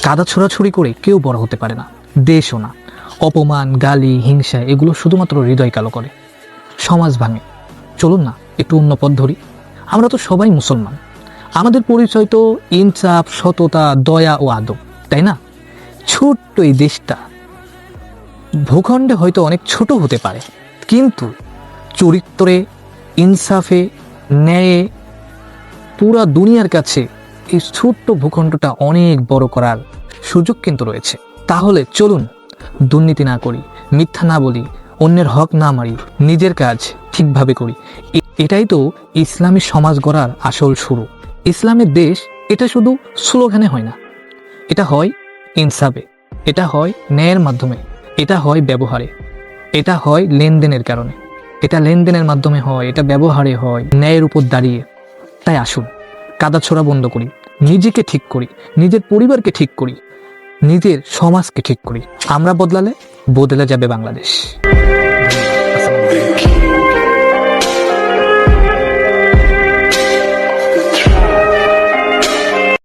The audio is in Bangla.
কাদা ছোড়াছুড়ি করে কেউ বড় হতে পারে না, দেশও না। অপমান, গালি, হিংসা এগুলো শুধুমাত্র হৃদয় কালো করে, সমাজ ভাঙে। চলুন না একটু অন্য পথ ধরি। আমরা তো সবাই মুসলমান, আমাদের পরিচয় তো ইনসাফ, সততা, দয়া ও আদব, তাই না? ছোট্ট এই দেশটা ভূখণ্ডে হয়তো অনেক ছোট হতে পারে, কিন্তু চরিত্রে, ইনসাফে, ন্যায়ে পুরা দুনিয়ার কাছে এই ছোট্ট ভূখণ্ডটা অনেক বড় করার সুযোগ কিন্তু রয়েছে। তাহলে চলুন দুর্নীতি না করি, মিথ্যা না বলি, অন্যের হক না মারি, নিজের কাজ ঠিকভাবে করি। এটাই তো ইসলামী সমাজ গড়ার আসল শুরু। ইসলামের দেশ এটা শুধু স্লোগানে হয় না, এটা হয় ইনসাফে, এটা হয় ন্যায়ের মাধ্যমে, এটা হয় ব্যবহারে, এটা হয় লেনদেনের কারণে, এটা লেনদেনের মাধ্যমে হয়, এটা ব্যবহারে হয়, ন্যায়ের উপর দাঁড়িয়ে। তাই আসুন কাদা ছোড়া বন্ধ করি, নিজেকে ঠিক করি, নিজের পরিবারকে ঠিক করি, নিজের সমাজকে ঠিক করি। আমরা বদলালে বদলে যাবে বাংলাদেশ।